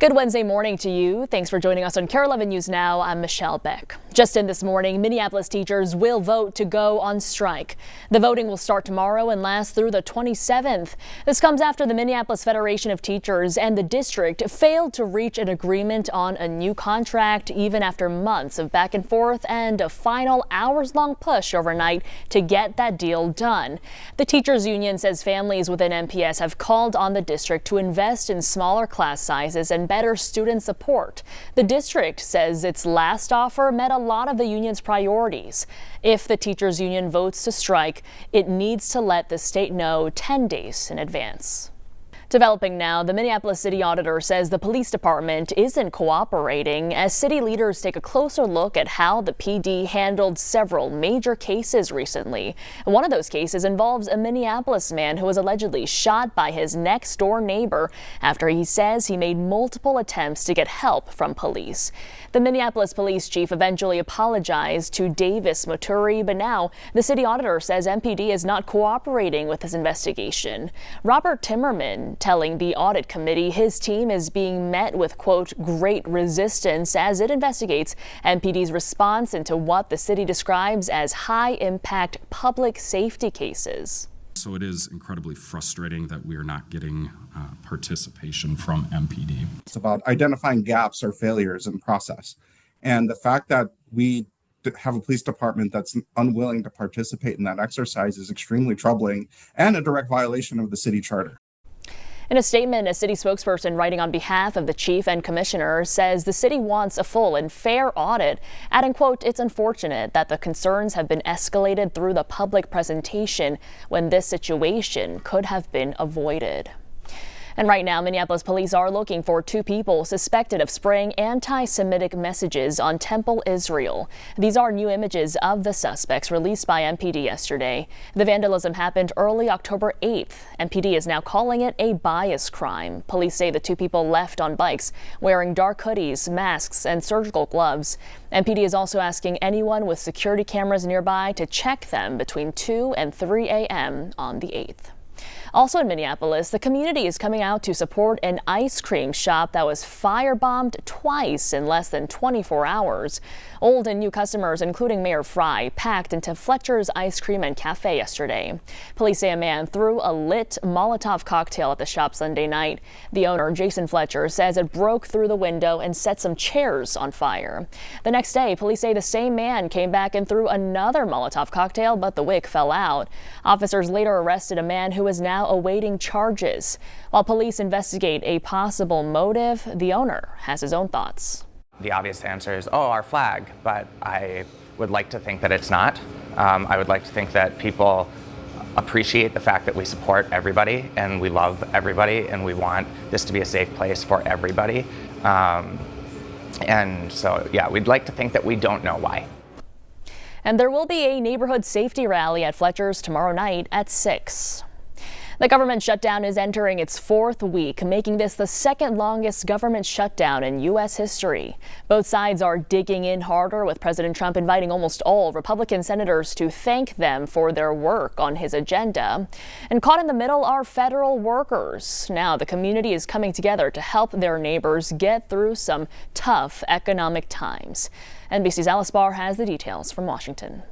Good Wednesday morning to you. Thanks for joining us on KARE 11 News Now. I'm Michelle Beck. Just in this morning, Minneapolis teachers will vote to go on strike. The voting will start tomorrow and last through the 27th. This comes after the Minneapolis Federation of Teachers and the district failed to reach an agreement on a new contract, even after months of back and forth and a final hours-long push overnight to get that deal done. The teachers union says families within MPS have called on the district to invest in smaller class sizes and better student support. The district says its last offer met a lot of the union's priorities. If the teachers union votes to strike, it needs to let the state know 10 days in advance. Developing now, the Minneapolis City Auditor says the police department isn't cooperating as city leaders take a closer look at how the PD handled several major cases recently. One of those cases involves a Minneapolis man who was allegedly shot by his next door neighbor after he says he made multiple attempts to get help from police. The Minneapolis police chief eventually apologized to Davis Moturi, but now the city auditor says MPD is not cooperating with his investigation. Robert Timmerman telling the audit committee his team is being met with, quote, great resistance as it investigates MPD's response into what the city describes as high-impact public safety cases. So it is incredibly frustrating that we are not getting participation from MPD. It's about identifying gaps or failures in process. And the fact that we have a police department that's unwilling to participate in that exercise is extremely troubling and a direct violation of the city charter. In a statement, a city spokesperson writing on behalf of the chief and commissioner says the city wants a full and fair audit, adding, quote, it's unfortunate that the concerns have been escalated through the public presentation when this situation could have been avoided. And right now, Minneapolis police are looking for two people suspected of spraying anti-Semitic messages on Temple Israel. These are new images of the suspects released by MPD yesterday. The vandalism happened early October 8th. MPD is now calling it a bias crime. Police say the two people left on bikes wearing dark hoodies, masks, and surgical gloves. MPD is also asking anyone with security cameras nearby to check them between 2 and 3 a.m. on the 8th. Also in Minneapolis, the community is coming out to support an ice cream shop that was firebombed twice in less than 24 hours. Old and new customers, including Mayor Frey, packed into Fletcher's Ice Cream and Cafe yesterday. Police say a man threw a lit Molotov cocktail at the shop Sunday night. The owner, Jason Fletcher, says it broke through the window and set some chairs on fire. The next day, police say the same man came back and threw another Molotov cocktail, but the wick fell out. Officers later arrested a man who is now awaiting charges. While police investigate a possible motive, the owner has his own thoughts. The obvious answer is, oh, our flag, but I would like to think that it's not. I would like to think that people appreciate the fact that we support everybody and we love everybody and we want this to be a safe place for everybody. And so, yeah, we'd like to think that we don't know why. And there will be a neighborhood safety rally at Fletcher's tomorrow night at 6. The government shutdown is entering its 4th week, making this the second longest government shutdown in U.S. history. Both sides are digging in harder, with President Trump inviting almost all Republican senators to thank them for their work on his agenda. And caught in the middle are federal workers. Now the community is coming together to help their neighbors get through some tough economic times. NBC's Alice Barr has the details from Washington.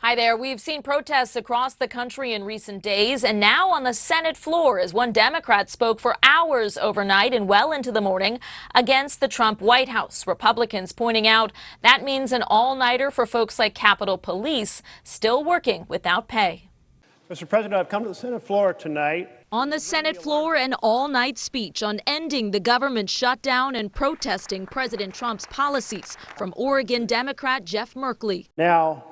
Hi there. We've seen protests across the country in recent days, and now on the Senate floor as one Democrat spoke for hours overnight and well into the morning against the Trump White House. Republicans pointing out that means an all-nighter for folks like Capitol Police still working without pay. Mr. President, I've come to the Senate floor tonight. On the Senate floor, an all-night speech on ending the government shutdown and protesting President Trump's policies from Oregon Democrat Jeff Merkley. Now,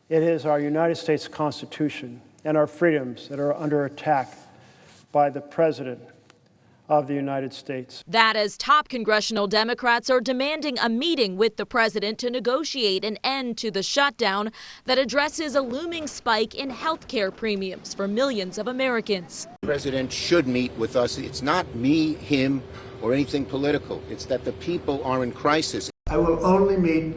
it is our United States Constitution and our freedoms that are under attack by the President of the United States. That as top congressional Democrats are demanding a meeting with the president to negotiate an end to the shutdown that addresses a looming spike in health care premiums for millions of Americans. The president should meet with us. It's not me, him, or anything political. It's that the people are in crisis. I will only meet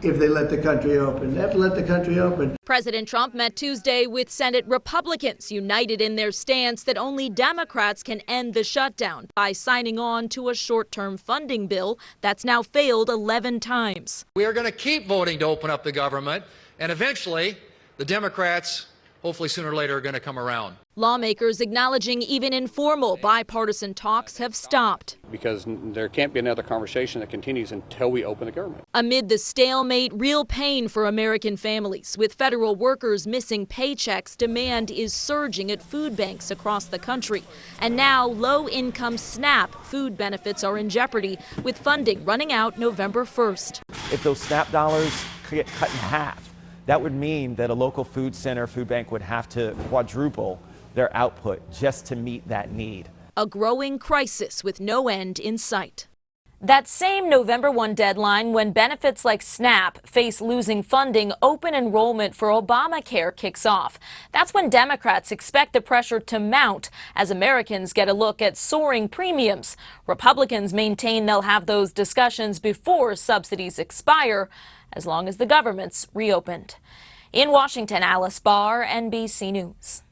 if they let the country open. They have to let the country open. President Trump met Tuesday with Senate Republicans united in their stance that only Democrats can end the shutdown by signing on to a short-term funding bill that's now failed 11 times. We are going to keep voting to open up the government, and eventually the Democrats, hopefully sooner or later, are going to come around. Lawmakers acknowledging even informal bipartisan talks have stopped. Because there can't be another conversation that continues until we open the government. Amid the stalemate, real pain for American families. With federal workers missing paychecks, demand is surging at food banks across the country. And now low-income SNAP food benefits are in jeopardy, with funding running out November 1st. If those SNAP dollars get cut in half, that would mean that a local food center, food bank would have to quadruple their output just to meet that need. A growing crisis with no end in sight. That same November 1 deadline when benefits like SNAP face losing funding, open enrollment for Obamacare kicks off. That's when Democrats expect the pressure to mount as Americans get a look at soaring premiums. Republicans maintain they'll have those discussions before subsidies expire, as long as the government's reopened. In Washington, Alice Barr, NBC News.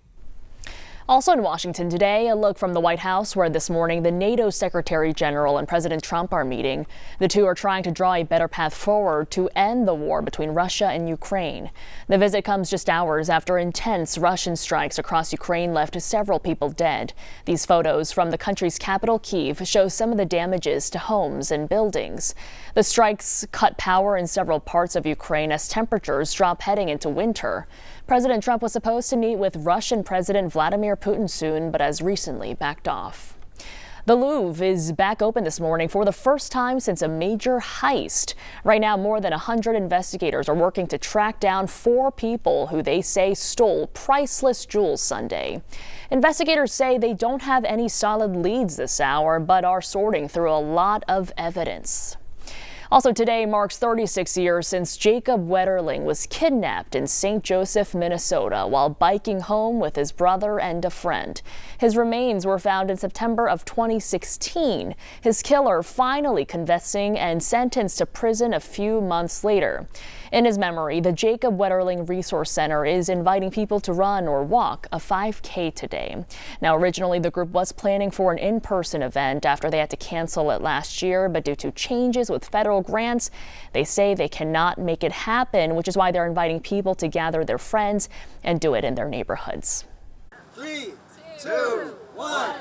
Also in Washington today, a look from the White House, where this morning the NATO Secretary General and President Trump are meeting. The two are trying to draw a better path forward to end the war between Russia and Ukraine. The visit comes just hours after intense Russian strikes across Ukraine left several people dead. These photos from the country's capital, Kyiv, show some of the damages to homes and buildings. The strikes cut power in several parts of Ukraine as temperatures drop heading into winter. President Trump was supposed to meet with Russian President Vladimir Putin soon, but has recently backed off. The Louvre is back open this morning for the first time since a major heist. Right now, more than 100 investigators are working to track down 4 people who they say stole priceless jewels Sunday. Investigators say they don't have any solid leads this hour, but are sorting through a lot of evidence. Also today marks 36 years since Jacob Wetterling was kidnapped in St. Joseph, Minnesota, while biking home with his brother and a friend. His remains were found in September of 2016. His killer finally confessing and sentenced to prison a few months later. In his memory, the Jacob Wetterling Resource Center is inviting people to run or walk a 5K today. Now, originally, the group was planning for an in-person event after they had to cancel it last year, but due to changes with federal grants, they say they cannot make it happen, which is why they're inviting people to gather their friends and do it in their neighborhoods. 3, 2, 1.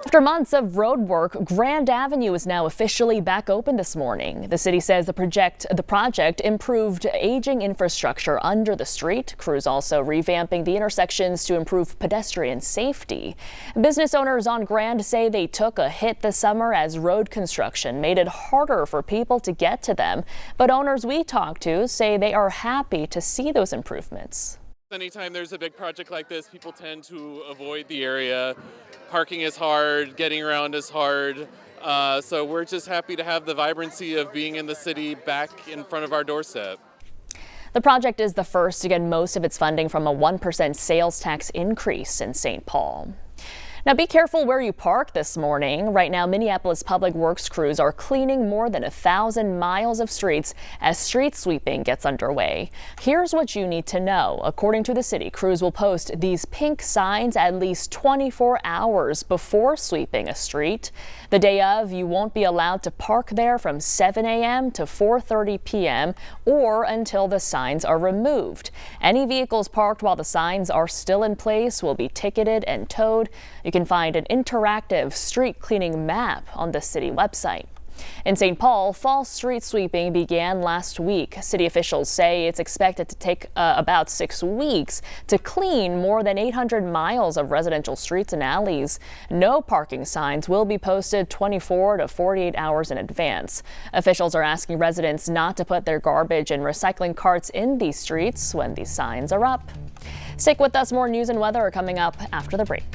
After months of road work, Grand Avenue is now officially back open this morning. The city says the project improved aging infrastructure under the street. Crews also revamping the intersections to improve pedestrian safety. Business owners on Grand say they took a hit this summer as road construction made it harder for people to get to them. But owners we talked to say they are happy to see those improvements. Anytime there's a big project like this, people tend to avoid the area. Parking is hard, getting around is hard. So we're just happy to have the vibrancy of being in the city back in front of our doorstep. The project is the first to get most of its funding from a 1% sales tax increase in St. Paul. Now be careful where you park this morning. Right now, Minneapolis Public Works crews are cleaning more than 1,000 miles of streets as street sweeping gets underway. Here's what you need to know. According to the city, crews will post these pink signs at least 24 hours before sweeping a street. The day of, you won't be allowed to park there from 7 a.m. to 4:30 p.m. or until the signs are removed. Any vehicles parked while the signs are still in place will be ticketed and towed. You can find an interactive street cleaning map on the city website. In St. Paul, fall street sweeping began last week. City officials say it's expected to take about 6 weeks to clean more than 800 miles of residential streets and alleys. No parking signs will be posted 24 to 48 hours in advance. Officials are asking residents not to put their garbage and recycling carts in these streets when these signs are up. Stick with us. More news and weather are coming up after the break.